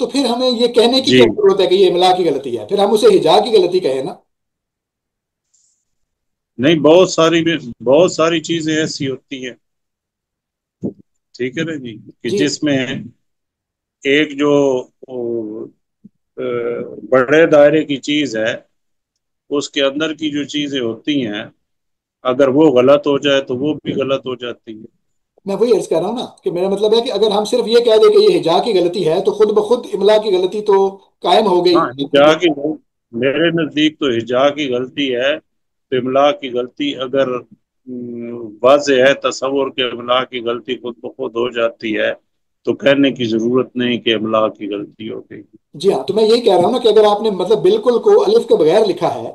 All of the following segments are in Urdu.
تو پھر ہمیں یہ کہنے کی جی کیا ضرورت ہے کہ یہ املا کی غلطی ہے؟ پھر ہم اسے ہجا کی غلطی کہیں نا۔ نہیں، بہت ساری چیزیں ایسی ہوتی ہیں، ٹھیک ہے نا جی، کہ جی جس میں ایک جو بڑے دائرے کی چیز ہے، اس کے اندر کی جو چیزیں ہوتی ہیں، اگر وہ غلط ہو جائے تو وہ بھی غلط ہو جاتی ہے۔ میں وہی عرض کر رہا ہوں نا کہ میرا مطلب ہے کہ اگر ہم صرف یہ کہہ دیں کہ یہ ہجا کی غلطی ہے تو خود بخود املا کی غلطی تو قائم ہو گئی ہاں، اپنی ہجا جگہ۔ کی میرے نزدیک تو ہجا کی غلطی ہے، تو املا کی غلطی اگر واضح ہے تصور کے املا کی غلطی خود بخود ہو جاتی ہے، تو کہنے کی ضرورت نہیں کہ املا کی غلطی ہو گئی۔ جی ہاں، تو میں یہی کہہ رہا ہوں نا کہ اگر آپ نے مطلب بالکل کو الف کے بغیر لکھا ہے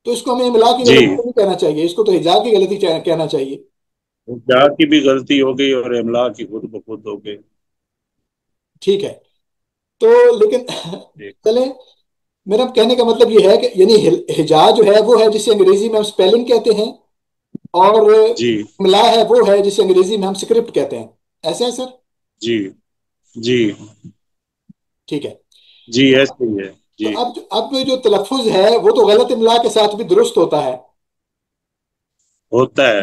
تو اس کو ہمیں املا کی جی، غلطی نہیں کہنا چاہیے، اس کو تو ہجا کی غلطی کہنا چاہیے۔ ہجا کی بھی غلطی ہو گئی اور املا کی خود بخود ہو گئی۔ ٹھیک ہے، تو لیکن جی چلیں، میرا کہنے کا مطلب یہ ہے کہ یعنی ہجا جو ہے وہ ہے جسے انگریزی میں ہم سپیلنگ کہتے ہیں، اور جی املا ہے وہ ہے جسے انگریزی میں ہم سکرپٹ کہتے ہیں، ایسا ہے سر؟ جی جی ٹھیک ہے، جی، ایسے ہی ہے تو جی۔ اب جو تلفظ ہے وہ تو غلط املا کے ساتھ بھی درست ہوتا ہے۔ ہوتا ہے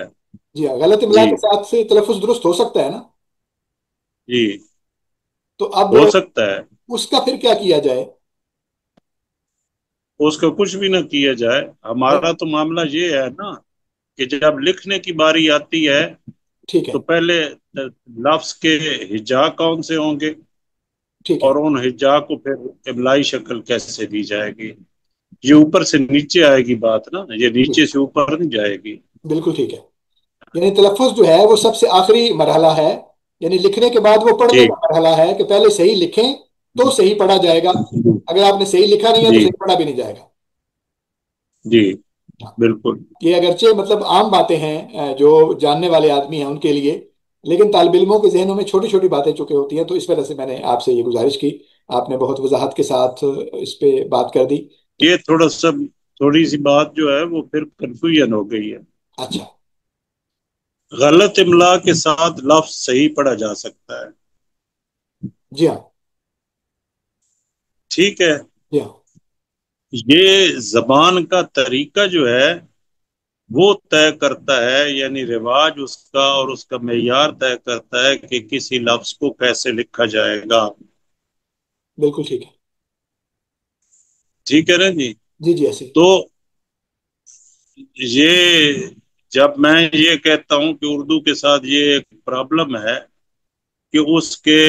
جی ہاں، غلط املا جی کے ساتھ سے تلفظ درست ہو سکتا ہے نا؟ جی، تو اب ہو سکتا ہے، اس کا پھر کیا کیا جائے؟ اس کا کچھ بھی نہ کیا جائے۔ ہمارا تو معاملہ یہ ہے نا کہ جب لکھنے کی باری آتی ہے ٹھیک ہے، تو پہلے لفظ کے ہجا کون سے ہوں گے، ٹھیک ہے، اور ان ہجا کو پھر ابلائی شکل کیسے دی جائے گی۔ یہ اوپر سے نیچے آئے گی بات نا، یہ جی نیچے سے اوپر نہیں جائے گی۔ بالکل ٹھیک ہے، یعنی تلفظ جو ہے وہ سب سے آخری مرحلہ ہے، یعنی لکھنے کے بعد وہ پڑھنے جی کا مرحلہ ہے کہ پہلے صحیح لکھیں تو صحیح پڑھا جائے گا، اگر آپ نے صحیح لکھا نہیں ہے تو جی صحیح پڑھا بھی نہیں جائے گا۔ جی، ہاں، بالکل۔ یہ اگرچہ مطلب عام باتیں ہیں جو جاننے والے آدمی ہیں ان کے لیے، لیکن طالب علموں کے ذہنوں میں چھوٹی چھوٹی باتیں چکے ہوتی ہیں، تو اس وجہ سے میں نے آپ سے یہ گزارش کی۔ آپ نے بہت وضاحت کے ساتھ اس پہ بات کر دی۔ یہ تھوڑی سی بات جو ہے وہ پھر کنفیوژن ہو گئی ہے۔ اچھا، غلط املا کے ساتھ لفظ صحیح پڑھا جا سکتا ہے، جی ہاں، ٹھیک ہے۔ جی ہاں، یہ زبان کا طریقہ جو ہے وہ طے کرتا ہے، یعنی رواج اس کا اور اس کا معیار طے کرتا ہے کہ کسی لفظ کو کیسے لکھا جائے گا، بالکل ٹھیک ہے، ٹھیک ہے نا جی۔ جی جی ایسے ہی، تو یہ جب میں یہ کہتا ہوں کہ اردو کے ساتھ یہ ایک پرابلم ہے کہ اس کے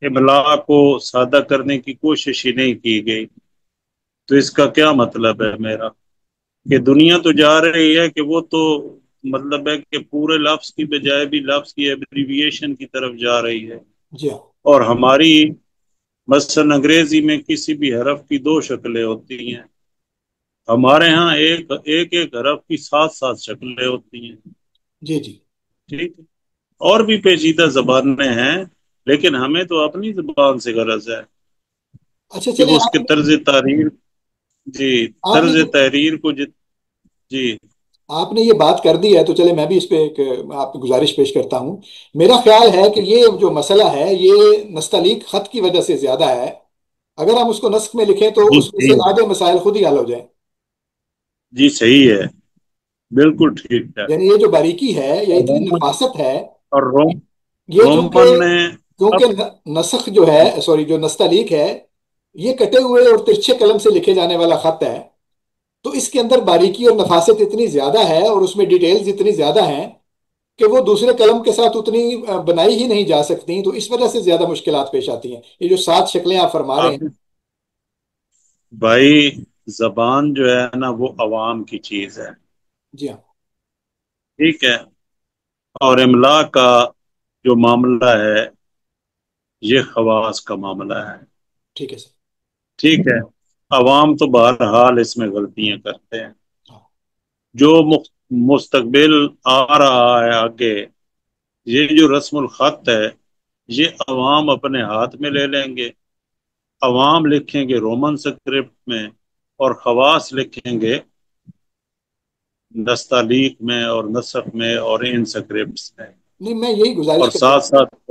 املا کو سادہ کرنے کی کوشش ہی نہیں کی گئی، تو اس کا کیا مطلب ہے میرا؟ کہ دنیا تو جا رہی ہے کہ وہ تو مطلب ہے کہ پورے لفظ کی بجائے بھی لفظ کی ایبریویشن کی طرف جا رہی ہے، جی ہاں، اور ہماری مثلاً انگریزی میں کسی بھی حرف کی دو شکلیں ہوتی ہیں، ہمارے ہاں ایک ایک ایک حرف کی سات سات شکلیں ہوتی ہیں، جی جی، ٹھیک ہے۔ اور بھی پیچیدہ زبانیں ہیں، لیکن ہمیں تو اپنی زبان سے غرض ہے اچھا کہ چلیں اس کے طرز تحریر، جی، آپ نے طرز تحریر کو جی آپ نے یہ بات کر دی ہے تو چلے میں بھی اس پہ ایک آپ کو گزارش پیش کرتا ہوں۔ میرا خیال ہے کہ یہ جو مسئلہ ہے یہ نستعلیق خط کی وجہ سے زیادہ ہے، اگر ہم اس کو نسخ میں لکھیں تو جی اس میں سے صحیح ہے، آدھے مسائل خود ہی حل ہو جائیں۔ جی صحیح ہے، بالکل ٹھیک ہے۔ یعنی یہ جو باریکی ہے یا اور اتنی رومن نفاست ہے، اور یہ رومن چونکہ نے اب کیونکہ نسخ جو ہے، سوری، جو نستعلیق ہے یہ کٹے ہوئے اور ترچھے قلم سے لکھے جانے والا خط ہے، تو اس کے اندر باریکی اور نفاست اتنی زیادہ ہے اور اس میں ڈیٹیلز اتنی زیادہ ہیں کہ وہ دوسرے قلم کے ساتھ اتنی بنائی ہی نہیں جا سکتی، تو اس وجہ سے زیادہ مشکلات پیش آتی ہیں۔ یہ جو سات شکلیں آپ فرما رہے اب ہیں۔ بھائی، زبان جو ہے نا وہ عوام کی چیز ہے، جی ہاں، ٹھیک ہے، اور املا کا جو معاملہ ہے یہ خواص کا معاملہ ہے، ٹھیک ہے سر، ٹھیک ہے۔ عوام تو بہرحال اس میں غلطیاں کرتے ہیں، ہاں، جو مستقبل آ رہا ہے آگے، یہ جو رسم الخط ہے یہ عوام اپنے ہاتھ میں لے لیں گے، عوام لکھیں گے رومن سکرپٹ میں، اور خواص لکھیں گے نستعلیق میں اور نسخ میں اور ان سکرپٹس میں، نہیں میں یہی اور گزارش کر رہا ساتھ ہوں۔ ساتھ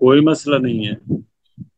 کوئی مسئلہ نہیں ہے.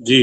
جی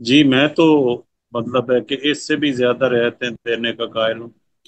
جی میں تو مطلب ہے کہ اس سے بھی زیادہ رعایتیں دینے کا قائل ہوں.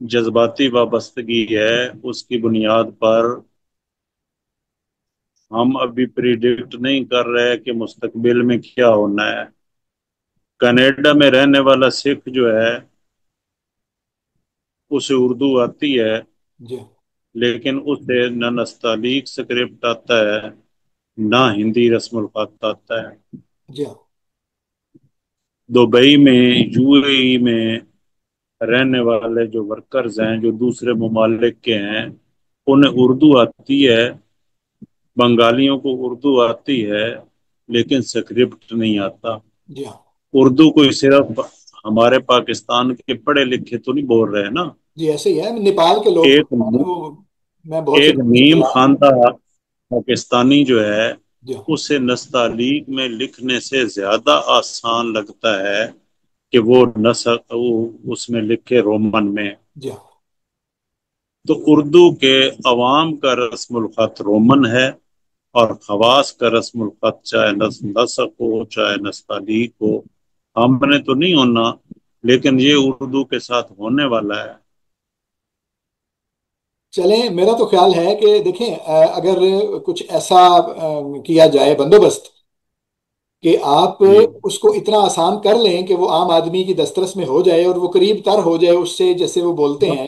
جذباتی وابستگی ہے اس کی بنیاد پر ہم ابھی پریڈکٹ نہیں کر رہے کہ مستقبل میں کیا ہونا ہے. کینیڈا میں رہنے والا سکھ جو ہے اسے اردو آتی ہے، جی لیکن اسے نہ نستعلیق اسکرپٹ آتا ہے نہ ہندی رسم الخط آتا ہے. جی ہاں دبئی میں، یو اے ای میں رہنے والے جو ورکرز ہیں جو دوسرے ممالک کے ہیں انہیں اردو آتی ہے، بنگالیوں کو اردو آتی ہے لیکن اسکرپٹ نہیں آتا. جی ہاں اردو کوئی صرف ہمارے پاکستان کے پڑھے لکھے تو نہیں بول رہے نا. جی ایسے ہی ہے، نیپال کے لوگ ایک وہ میں بہت سے ایک لوگوں سے نیم ملا ہوں۔ خواندہ پاکستانی جو ہے جی ہاں اسے نستعلیق میں لکھنے سے زیادہ آسان لگتا ہے کہ وہ اس میں لکھے رومن میں. جی ہاں تو اردو کے عوام کا رسم الخط رومن ہے، اور خواص کا رسم الخط چاہے نسق ہو چاہے نستعلیق ہو ہم نے تو نہیں ہونا، لیکن یہ اردو کے ساتھ ہونے والا ہے. چلیں، میرا تو خیال ہے کہ دیکھیں اگر کچھ ایسا کیا جائے بندوبست کہ آپ جی اس کو اتنا آسان کر لیں کہ وہ عام آدمی کی دسترس میں ہو جائے اور وہ قریب تر ہو جائے اس سے جیسے وہ بولتے ہیں،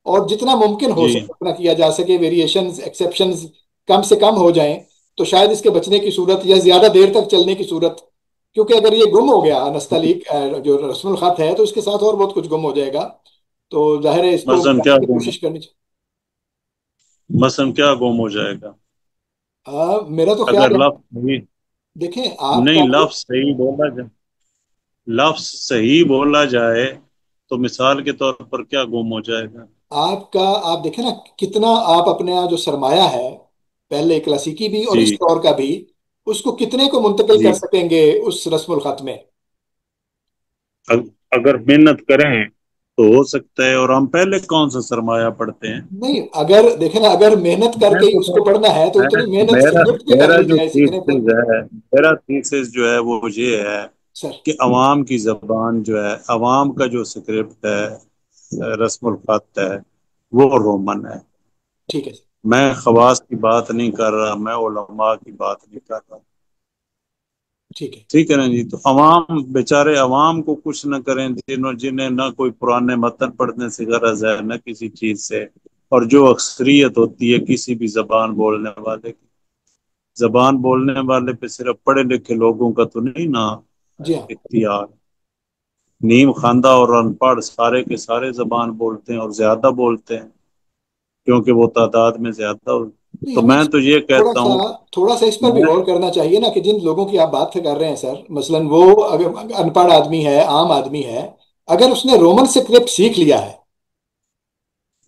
اور جتنا ممکن ہو جی سکے اتنا کیا جا سکے، ویریشنز ایکسیپشنز کم سے کم ہو جائیں، تو شاید اس کے بچنے کی صورت یا زیادہ دیر تک چلنے کی صورت، کیونکہ اگر یہ گم ہو گیا نستعلیق جو رسم الخط ہے تو اس کے ساتھ اور بہت کچھ گم ہو جائے گا، تو ظاہر ہے اس کو مثلاً کیا بچانے کی گم کوشش کرنی چاہیے۔ مثلاً کیا گم ہو جائے گا؟ میرا تو خیال اگر ہے، لفظ صحیح دیکھیں آپ کا نہیں، لفظ صحیح بولا جائے، لفظ صحیح بولا جائے تو مثال کے طور پر کیا گم ہو جائے گا؟ آپ کا آپ دیکھیں نا کتنا آپ اپنا جو سرمایہ ہے پہلے کلاسیکی بھی اور اس جی دور کا بھی، اس کو کتنے کو منتقل جی کر سکیں گے اس رسم الخط میں؟ اگر محنت کریں تو ہو سکتا ہے. اور ہم پہلے کون سا سرمایہ پڑھتے ہیں؟ نہیں، اگر دیکھیں نا اگر محنت کر میں کے ہی تو اس کو پڑھنا ہے تو اتنی محنت میرا سکرپٹ پہ کر میرا لی جو جائے سیکھنے پہ۔ تھیسز ہے، میرا تھیسز جو ہے وہ یہ ہے سر کہ عوام کی زبان جو ہے، عوام کا جو اسکرپٹ ہے، رسم الخط ہے، وہ رومن ہے. ٹھیک ہے سر، میں خواص کی بات نہیں کر رہا، میں علماء کی بات نہیں کر رہا. ٹھیک ہے ٹھیک ہے نا جی؟ تو عوام بیچارے عوام کو کچھ نہ کریں جنہیں نہ کوئی پرانے متن پڑھنے سے غرض ہے نہ کسی چیز سے. اور جو اکثریت ہوتی ہے کسی بھی زبان بولنے والے کی، زبان بولنے والے پہ صرف پڑھے لکھے لوگوں کا تو نہیں نا جی ہاں اختیار. نیم خواندہ اور ان پڑھ سارے کے سارے زبان بولتے ہیں اور زیادہ بولتے ہیں کیونکہ وہ تعداد میں زیادہ ہو. نہیں، تو ہمیں میں تو یہ تھوڑا کہتا سا ہوں تھوڑا سا اس پر بھی میں غور کرنا چاہیے نا کہ جن لوگوں کی آپ بات کر رہے ہیں سر، مثلا وہ اگر ان پڑھ آدمی ہے، عام آدمی ہے، اگر اس نے رومن سکرپٹ سیکھ لیا ہے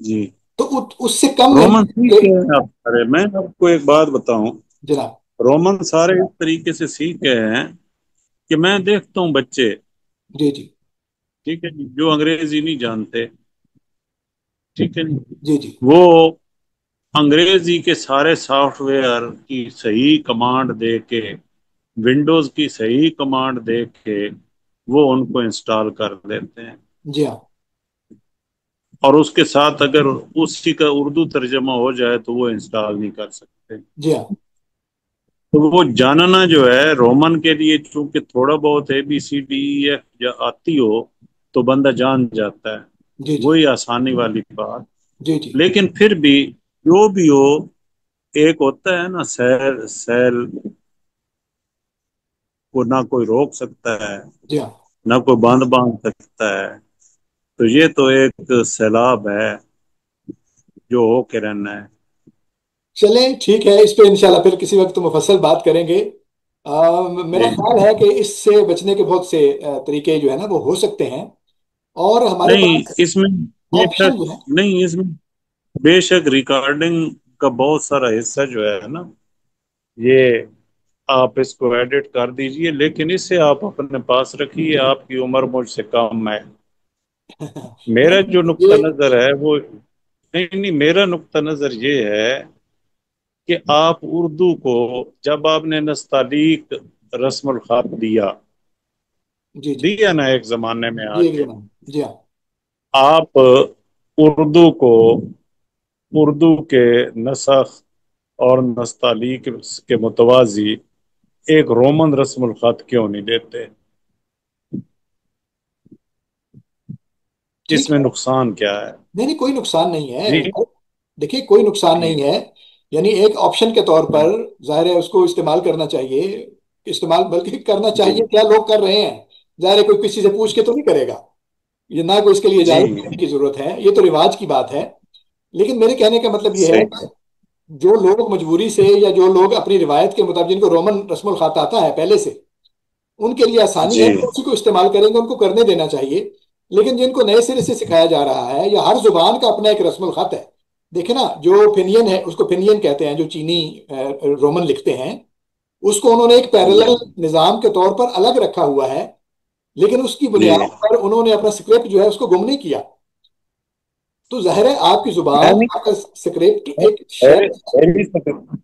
جی تو اس سے کم رومن محنت سیکھ کے۔ گئے ہیں آپ. ارے میں آپ کو ایک بات بتاؤں، جناب رومن سارے اس طریقے سے سیکھ گئے ہیں کہ میں دیکھتا ہوں بچے، جی جی ٹھیک ہے جی، جو انگریزی نہیں جانتے ٹھیک ہے جی۔ جی جی وہ انگریزی کے سارے سافٹ ویئر کی صحیح کمانڈ دے کے، ونڈوز کی صحیح کمانڈ دے کے وہ ان کو انسٹال کر دیتے ہیں، جی ہاں اور اس کے ساتھ اگر اسی کا اردو ترجمہ ہو جائے تو وہ انسٹال نہیں کر سکتے۔ جی ہاں تو وہ جاننا جو ہے رومن کے لیے، چونکہ تھوڑا بہت A B C D E F یا آتی ہو تو بندہ جان جاتا ہے، جی جی وہی آسانی والی بات۔ جی جی لیکن پھر بھی جو بھی ہو، ایک ہوتا ہے نا سیل سیل کو نہ کوئی روک سکتا ہے، جی ہاں نہ کوئی باندھ سکتا ہے، تو یہ تو ایک سیلاب ہے جو ہو کے رہنا ہے۔ چلیں ٹھیک ہے، اس پہ انشاءاللہ پھر کسی وقت مفصل بات کریں گے۔ میرا جی خیال ہے کہ اس سے بچنے کے بہت سے طریقے جو ہے نا وہ ہو سکتے ہیں، اور ہمارے نہیں پاس اس میں بے آپشن شک، جو ہے۔ نہیں اس میں بے شک ریکارڈنگ کا بہت سارا حصہ جو ہے نا، یہ آپ اس کو ایڈٹ کر دیجئے، لیکن اسے آپ اپنے پاس رکھیے، آپ کی عمر مجھ سے کم ہے۔ میرا نہیں جو نقطہ یہ نظر ہے وہ، نہیں نہیں، میرا نقطہ نظر یہ ہے کہ آپ اردو کو، جب آپ نے نستعلیق رسم الخط دیا جی جی دیا نا ایک زمانے میں آ جی ایک کے، جناب جی ہاں آپ اردو کو، اردو کے نسخ اور نستعلیق کے متوازی ایک رومن رسم الخط کیوں نہیں دیتے؟ اس ٹھیک میں ہے، نقصان کیا ہے؟ نہیں نہیں کوئی نقصان نہیں جی ہے، دیکھیے کوئی نقصان جی نہیں ہے، یعنی ایک آپشن کے طور پر ظاہر ہے اس کو استعمال کرنا چاہیے، استعمال بلکہ کرنا جی چاہیے کیا لوگ کر رہے ہیں، ظاہر ہے کوئی کسی سے پوچھ کے تو نہیں کرے گا، یہ نہ کوئی اس کے لیے جی اجازت لینے کی ضرورت ہے، یہ تو رواج کی بات ہے۔ لیکن میرے کہنے کا مطلب یہ ہے صحیح کہ جو لوگ مجبوری سے یا جو لوگ اپنی روایت کے مطابق جن کو رومن رسم الخط آتا ہے پہلے سے، ان کے لیے آسانی ہے، جی وہ اسی کو استعمال کریں گے، ان کو کرنے دینا چاہیے۔ لیکن جن کو نئے سرے سے سکھایا جا رہا ہے، یا ہر زبان کا اپنا ایک رسم الخط ہے، دیکھیں نا جو فینین ہے اس کو فینین کہتے ہیں، جو چینی رومن لکھتے ہیں، اس کو انہوں نے ایک جی پیرلل نظام کے طور پر الگ رکھا ہوا ہے، لیکن اس کی جی بنیاد پر انہوں نے اپنا اسکرپٹ جو ہے اس کو گم نہیں کیا۔ تو ظاہر ہے آپ کی میں زبان، نہیں، آپ کا اسکرپٹ ایک میری شے۔ میری سکرپٹ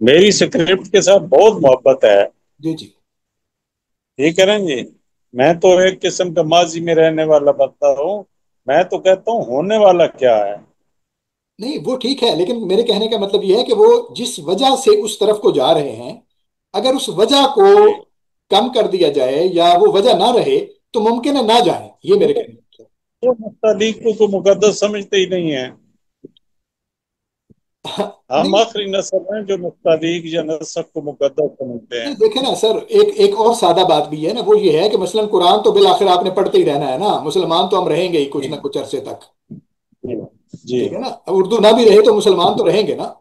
میری سکرپٹ کے ساتھ بہت محبت ہے، جی جی ٹھیک ہے نا جی۔ میں تو ایک قسم کا ماضی میں رہنے والا بنتا ہوں، میں تو کہتا ہوں ہونے والا کیا ہے۔ نہیں وہ ٹھیک ہے، لیکن میرے کہنے کا مطلب یہ ہے کہ وہ جس وجہ سے اس طرف کو جا رہے ہیں، اگر اس وجہ کو جی کم کر دیا جائے یا وہ وجہ نہ رہے تو ممکن ہے نہ جائیں، یہ میرے وہ کہنے کا مطلب وہ مستعلیق کو تو مقدس سمجھتے ہی نہیں ہے۔ ہے۔ ہم نہیں آخری نسل ہیں جو مستعلیق یا نسب کو مقدس سمجھتے ہیں۔ نہیں دیکھیں نا سر، ایک اور سادہ بات بھی ہے نا، وہ یہ ہے کہ مثلا قرآن تو بالآخر آپ نے پڑھتے ہی رہنا ہے نا، مسلمان تو ہم رہیں گے ہی کچھ جی نہ کچھ عرصے تک، جی ٹھیک ہے نا، اب اردو نہ بھی رہے تو مسلمان تو رہیں گے نا۔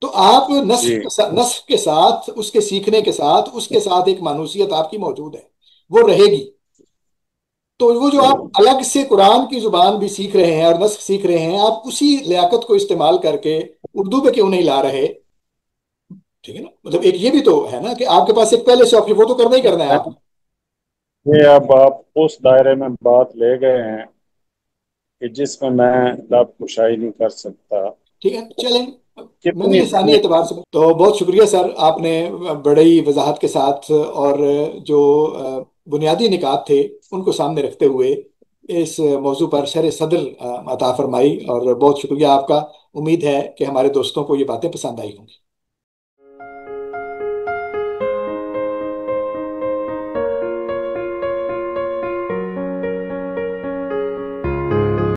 تو آپ جی نسخ کے ساتھ، اس کے سیکھنے کے ساتھ، اس کے ساتھ ایک مانوسیت آپ کی موجود ہے، وہ رہے گی۔ تو وہ جو جی آپ الگ سے قرآن کی زبان بھی سیکھ رہے ہیں اور نسخ سیکھ رہے ہیں، آپ اسی لیاقت کو استعمال کر کے اردو پہ کیوں نہیں لا رہے؟ ٹھیک ہے نا، مطلب ایک یہ بھی تو ہے نا کہ آپ کے پاس ایک پہلے سے آپ وہ تو کرنا ہی کرنا ہے آپ نے۔ یہ اب آپ اس دائرے میں بات لے گئے ہیں کہ جس میں لب کشائی نہیں کر سکتا۔ ٹھیک ہے چلیں، میں بھی کتنی لسانی اعتبار سے تو بہت شکریہ سر، آپ نے بڑی وضاحت کے ساتھ اور جو بنیادی نکات تھے ان کو سامنے رکھتے ہوئے اس موضوع پر شرح صدر عطا فرمائی، اور بہت شکریہ آپ کا۔ امید ہے کہ ہمارے دوستوں کو یہ باتیں پسند آئی ہوں گی۔